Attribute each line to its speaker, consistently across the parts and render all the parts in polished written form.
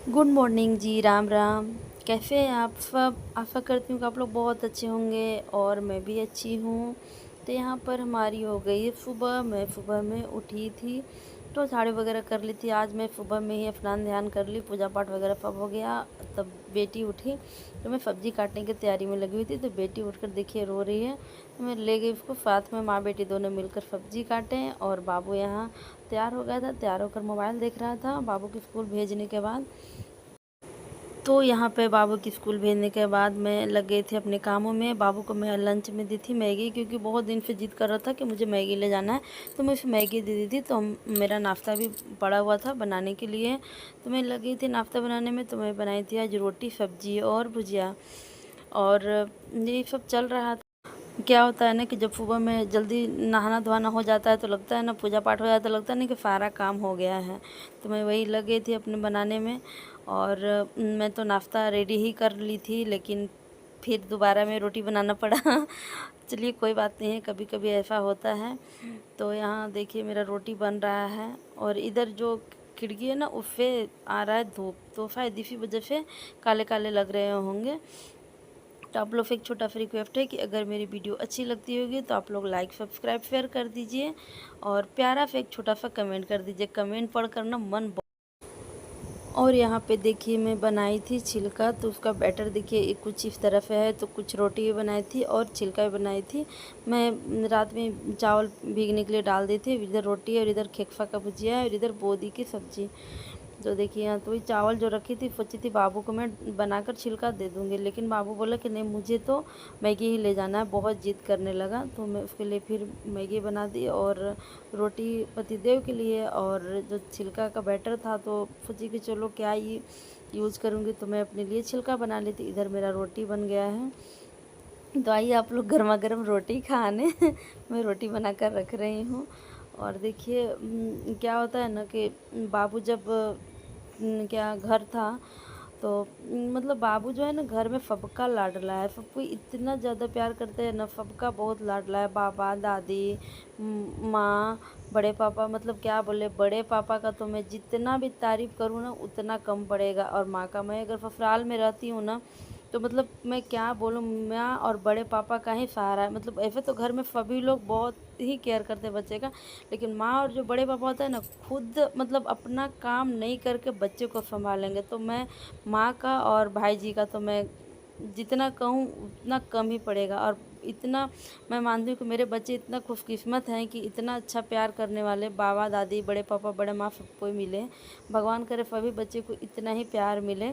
Speaker 1: Good morning जी, राम राम। कैसे हैं आप सब? आशा करती हूँ कि आप लोग बहुत अच्छे होंगे और मैं भी अच्छी हूँ। तो यहाँ पर हमारी हो गई है सुबह। मैं सुबह में उठी थी तो झाड़ू वगैरह कर ली थी। आज मैं सुबह में ही स्नान ध्यान कर ली, पूजा पाठ वगैरह सब हो गया। तब बेटी उठी तो मैं सब्ज़ी काटने की तैयारी में लगी हुई थी। तो बेटी उठकर देखिए रो रही है, तो मैं ले गई उसको। साथ में माँ बेटी दोनों मिलकर सब्ज़ी काटें और बाबू यहाँ तैयार हो गया था। तैयार होकर मोबाइल देख रहा था बाबू के स्कूल भेजने के बाद। तो यहाँ पे बाबू की स्कूल भेजने के बाद मैं लग गई थी अपने कामों में। बाबू को मैं लंच में दी थी मैगी, क्योंकि बहुत दिन से जिद कर रहा था कि मुझे मैगी ले जाना है। तो मैं उसे मैगी दे दी थी। तो मेरा नाश्ता भी पड़ा हुआ था बनाने के लिए। तो मैं लग गई थी नाश्ता बनाने में। तो मैं बनाई थी आज रोटी सब्जी और भुजिया, और यही सब चल रहा था। क्या होता है ना कि जब सुबह में जल्दी नहाना धोना हो जाता है तो लगता है ना, पूजा पाठ हो जाता है, लगता है ना कि सारा काम हो गया है। तो मैं वही लग गई थी अपने बनाने में। और मैं तो नाश्ता रेडी ही कर ली थी, लेकिन फिर दोबारा में रोटी बनाना पड़ा। चलिए कोई बात नहीं है, कभी कभी ऐसा होता है। तो यहाँ देखिए मेरा रोटी बन रहा है, और इधर जो खिड़की है ना उससे आ रहा है धूप, तो शायद इसी वजह से काले काले लग रहे होंगे। तो आप लोग से एक छोटा सा रिक्वेस्ट है कि अगर मेरी वीडियो अच्छी लगती होगी तो आप लोग लाइक सब्सक्राइब शेयर कर दीजिए, और प्यारा सा एक छोटा सा कमेंट कर दीजिए। कमेंट पढ़ कर ना मन और यहाँ पे देखिए मैं बनाई थी छिलका। तो उसका बैटर देखिए एक कुछ इस तरफ है, तो कुछ रोटी भी बनाई थी और छिलका भी बनाई थी। मैं रात में चावल भीगने के लिए डाल दी थी। इधर रोटी है और इधर खेकफा का भुजिया है और इधर बोदी की सब्जी। तो देखिए यहाँ तो वही चावल जो रखी थी, सोची थी बाबू को मैं बनाकर छिलका दे दूँगी, लेकिन बाबू बोला कि नहीं मुझे तो मैगी ही ले जाना है, बहुत जिद करने लगा। तो मैं उसके लिए फिर मैगी बना दी और रोटी पतिदेव के लिए, और जो छिलका का बैटर था तो सोची कि चलो क्या ही यूज़ करूँगी, तो मैं अपने लिए छिलका बना ली थी। इधर मेरा रोटी बन गया है। तो आइए आप लोग गर्मा गर्म रोटी खाने। मैं रोटी बना कर रख रही हूँ। और देखिए क्या होता है ना कि बाबू जब क्या घर था, तो मतलब बाबू जो है ना घर में सबका लाडला है। सबको इतना ज़्यादा प्यार करते हैं ना, सबका बहुत लाडला है। बाबा दादी माँ बड़े पापा, मतलब क्या बोले, बड़े पापा का तो मैं जितना भी तारीफ़ करूँ ना उतना कम पड़ेगा। और माँ का, मैं अगर ससुराल में रहती हूँ ना तो मतलब मैं क्या बोलूँ, माँ और बड़े पापा का ही सहारा है। मतलब ऐसे तो घर में सभी लोग बहुत ही केयर करते हैं बच्चे का, लेकिन माँ और जो बड़े पापा होता है ना, खुद मतलब अपना काम नहीं करके बच्चे को संभालेंगे। तो मैं माँ का और भाई जी का तो मैं जितना कहूँ उतना कम ही पड़ेगा। और इतना मैं मानती हूँ कि मेरे बच्चे इतना खुशकिस्मत हैं कि इतना अच्छा प्यार करने वाले बाबा दादी बड़े पापा बड़े माँ सबको ही मिले। भगवान करे सभी बच्चे को इतना ही प्यार मिले।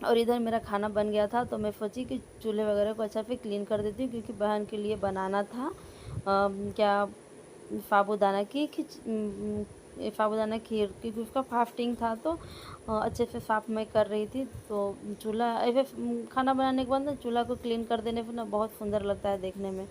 Speaker 1: और इधर मेरा खाना बन गया था, तो मैं सोची कि चूल्हे वगैरह को अच्छा से क्लीन कर देती हूँ, क्योंकि बहन के लिए बनाना था क्या साबूदाना की साबूदाना खीर, क्योंकि उसका फास्टिंग था। तो अच्छे से साफ मैं कर रही थी। तो चूल्हा ऐसे खाना बनाने के बाद ना चूल्हा को क्लीन कर देने पर ना बहुत सुंदर लगता है देखने में।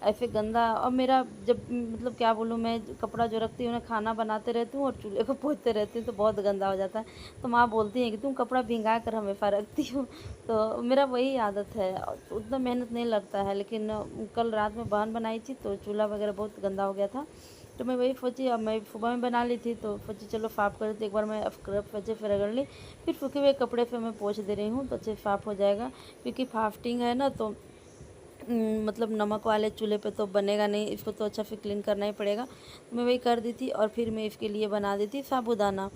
Speaker 1: ऐसे गंदा, और मेरा जब मतलब क्या बोलूँ, मैं कपड़ा जो रखती हूँ ना खाना बनाते रहती हूँ और चूल्हे को पोंछते रहती हूँ तो बहुत गंदा हो जाता है। तो माँ बोलती है कि तुम कपड़ा भिंगा कर हमेशा रखती हो। तो मेरा वही आदत है, तो उतना मेहनत नहीं लगता है। लेकिन कल रात में बहन बनाई थी तो चूल्हा वगैरह बहुत गंदा हो गया था। तो मैं वही सोची, अब मैं सुबह में बना ली थी तो सोची चलो साफ़ कर देती। एक बार मैं स्क्रब अच्छे से रगड़ ली, फिर सूखे हुए कपड़े पे मैं पोंछ दे रही हूँ तो अच्छे से साफ़ हो जाएगा। क्योंकि फास्टिंग है ना, तो मतलब नमक वाले चूल्हे पे तो बनेगा नहीं, इसको तो अच्छा से क्लीन करना ही पड़ेगा। तो मैं वही कर दी थी। और फिर मैं इसके लिए बना दी थी साबूदाना,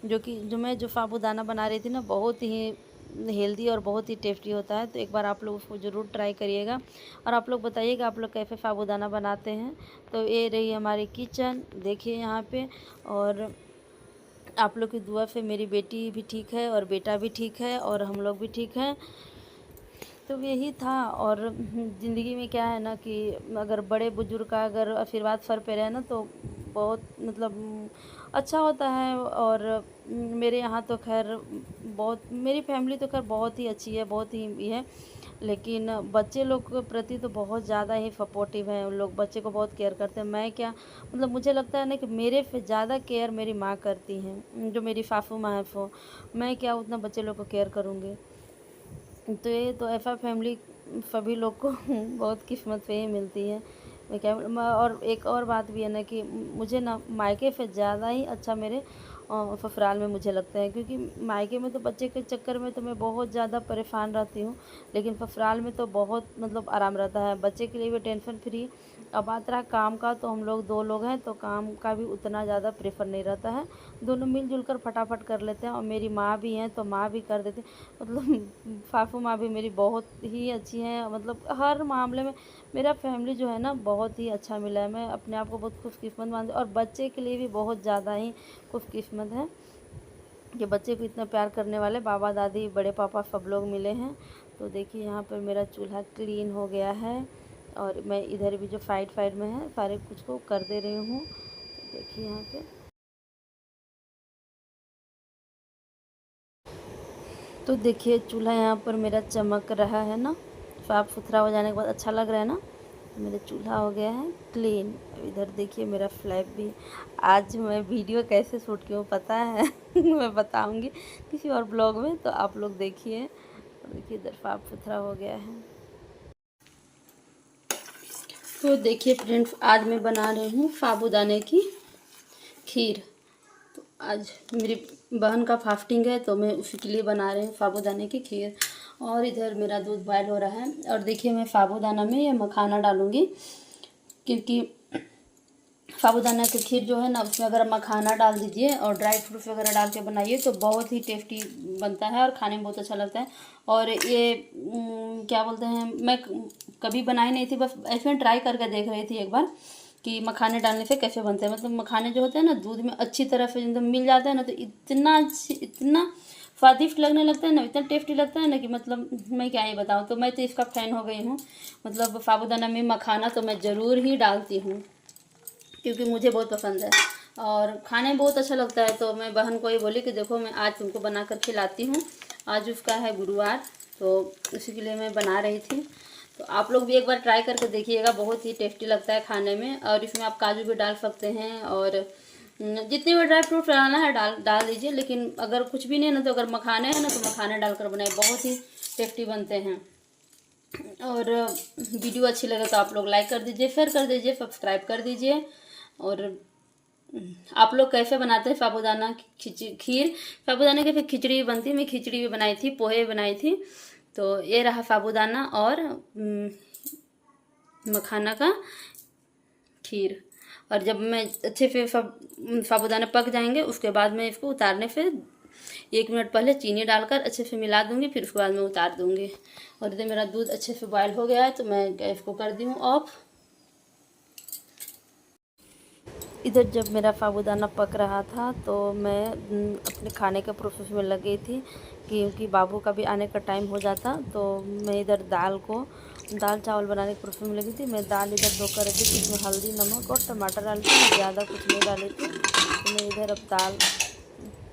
Speaker 1: जो साबूदाना बना रही थी ना, बहुत ही हेल्दी और बहुत ही टेस्टी होता है। तो एक बार आप लोग उसको ज़रूर ट्राई करिएगा, और आप लोग बताइएगा आप लोग कैसे साबूदाना बनाते हैं। तो ये रही हमारी किचन, देखिए यहाँ पे। और आप लोग की दुआ से मेरी बेटी भी ठीक है और बेटा भी ठीक है और हम लोग भी ठीक हैं। तो यही था। और ज़िंदगी में क्या है ना कि अगर बड़े बुजुर्ग का अगर आशीर्वाद सर पे रहे ना तो बहुत मतलब अच्छा होता है। और मेरे यहाँ तो खैर बहुत, मेरी फैमिली तो खैर बहुत ही अच्छी है, बहुत ही ये है। लेकिन बच्चे लोग के प्रति तो बहुत ज़्यादा ही सपोर्टिव हैं। उन लोग बच्चे को बहुत केयर करते हैं। मैं क्या मतलब, मुझे लगता है ना कि मेरे से ज़्यादा केयर मेरी माँ करती हैं, जो मेरी सासू माँ है। वो मैं क्या उतना बच्चे लोग को केयर करूँगी। तो ये तो ऐसा फैमिली सभी लोग को बहुत किस्मत पे ही मिलती है। और एक और बात भी है ना कि मुझे ना मायके से ज़्यादा ही अच्छा मेरे ससुराल में मुझे लगता है, क्योंकि मायके में तो बच्चे के चक्कर में तो मैं बहुत ज़्यादा परेशान रहती हूँ, लेकिन ससुराल में तो बहुत मतलब आराम रहता है, बच्चे के लिए भी टेंशन फ्री। अब बात रहा काम का, तो हम लोग 2 लोग हैं तो काम का भी उतना ज़्यादा प्रेफर नहीं रहता है, दोनों मिलजुल कर फटाफट कर लेते हैं। और मेरी माँ भी हैं तो माँ भी कर देती, मतलब सासू माँ भी मेरी बहुत ही अच्छी हैं, मतलब हर मामले में मेरा फैमिली जो है ना बहुत ही अच्छा मिला है। मैं अपने आप को बहुत खुशकिस्मत मानती हूँ, और बच्चे के लिए भी बहुत ज़्यादा ही खुशकिस्मत है कि बच्चे को इतना प्यार करने वाले बाबा दादी बड़े पापा सब लोग मिले हैं। तो देखिए यहाँ पर मेरा चूल्हा क्लीन हो गया है, और मैं इधर भी जो साइड में है सारे कुछ को कर दे रही हूँ। तो देखिए यहाँ पे, तो देखिए चूल्हा यहाँ पर मेरा चमक रहा है ना, साफ सुथरा हो जाने के बाद अच्छा लग रहा है ना। मेरा चूल्हा हो गया है क्लीन। इधर देखिए मेरा फ्लैग भी, आज मैं वीडियो कैसे शूट की हूँ पता है मैं बताऊँगी किसी और ब्लॉग में, तो आप लोग देखिए। देखिए इधर साफ सुथरा हो गया है। तो देखिए फ्रेंड्स, आज मैं बना रही हूँ साबूदाने की खीर। तो आज मेरी बहन का फास्टिंग है, तो मैं उसी के लिए बना रही हूँ साबूदाने की खीर। और इधर मेरा दूध बॉयल हो रहा है, और देखिए मैं साबूदाना में ये मखाना डालूँगी, क्योंकि साबूदाना की खीर जो है ना, उसमें अगर मखाना डाल दीजिए और ड्राई फ्रूट्स वगैरह डाल के बनाइए तो बहुत ही टेस्टी बनता है और खाने में बहुत अच्छा लगता है। और ये क्या बोलते हैं, मैं कभी बनाई नहीं थी, बस ऐसे ट्राई करके देख रही थी एक बार कि मखाने डालने से कैसे बनते हैं। मतलब मखाने जो होते हैं ना दूध में अच्छी तरह से एकदम मिल जाता है ना, तो इतना स्वादिष्ट लगने लगता है ना, इतना टेस्टी लगता है ना कि मतलब मैं क्या ही बताऊँ। तो मैं तो इसका फ़ैन हो गई हूँ, मतलब साबूदाना में मखाना तो मैं ज़रूर ही डालती हूँ, क्योंकि मुझे बहुत पसंद है और खाने में बहुत अच्छा लगता है। तो मैं बहन को ये बोली कि देखो मैं आज तुमको बना कर खिलाती हूँ, आज उसका है गुरुवार, तो उसी के लिए मैं बना रही थी। तो आप लोग भी एक बार ट्राई करके देखिएगा, बहुत ही टेस्टी लगता है खाने में। और इसमें आप काजू भी डाल सकते हैं, और जितने भी ड्राई फ्रूट डालना है डाल दीजिए। लेकिन अगर कुछ भी नहीं है ना, तो अगर मखाने हैं ना तो मखाने डालकर बनाए, बहुत ही टेस्टी बनते हैं। और वीडियो अच्छी लगे तो आप लोग लाइक कर दीजिए, शेयर कर दीजिए, सब्सक्राइब कर दीजिए। और आप लोग कैसे बनाते हैं साबूदाना खीर? साबूदाना की फिर खिचड़ी भी बनती है, मैं खिचड़ी भी बनाई थी, पोहे भी बनाई थी। तो ये रहा साबूदाना और मखाना का खीर। और जब मैं अच्छे से सब साबूदाना पक जाएंगे, उसके बाद मैं इसको उतारने से 1 मिनट पहले चीनी डालकर अच्छे से मिला दूंगी, फिर उसके बाद मैं उतार दूंगी। और इधर मेरा दूध अच्छे से बॉयल हो गया है, तो मैं गैस को कर दी हूँ ऑफ। इधर जब मेरा साबूदाना पक रहा था तो मैं अपने खाने के प्रोसेस में लग गई थी, क्योंकि बाबू का भी आने का टाइम हो जाता। तो मैं इधर दाल चावल बनाने के प्रोसेस में लगी थी। मैं दाल इधर धो कर रखी थी, इसमें हल्दी नमक और टमाटर डाली थी, ज़्यादा कुछ नहीं डाली थी। तो मैं इधर अब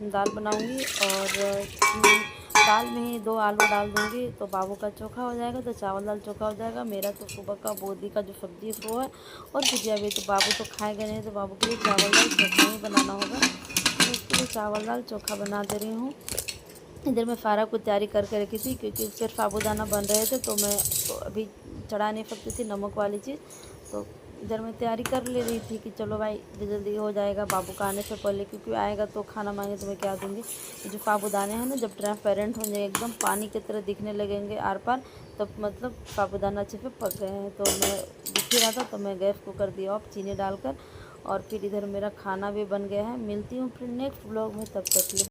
Speaker 1: दाल बनाऊँगी, और दाल में ही 2 आलू डाल दूँगी, तो बाबू का चोखा हो जाएगा, तो चावल दाल चोखा हो जाएगा। मेरा तो सुबह का बोदी का जो सब्ज़ी है वो है, और भुजिया भी। तो बाबू तो खाएगा नहीं, तो बाबू के लिए चावल दाल चोखा ही बनाना होगा, तो उसके लिए चावल दाल चोखा बना दे रही हूँ। इधर मैं सारा कुछ तैयारी करके रखी थी, क्योंकि फिर साबूदाना बन रहे थे, तो मैं तो अभी चढ़ा नहीं सकती थी नमक वाली चीज़। तो इधर मैं तैयारी कर ले रही थी कि चलो भाई जल्दी हो जाएगा बाबू का आने से पहले, क्योंकि आएगा तो खाना मांगे तो मैं क्या दूँगी। जो साबूदाने हैं ना, जब ट्रांसपेरेंट हो जाएंगे, एकदम पानी की तरह दिखने लगेंगे आर पार, तब मतलब साबूदाना अच्छे से पक गए हैं। तो मैं दिख ही रहा था, तो मैं गैस को कर दिया ऑफ चीनी डालकर। और फिर इधर मेरा खाना भी बन गया है। मिलती हूँ फिर नेक्स्ट ब्लॉग में, तब तक के लिए।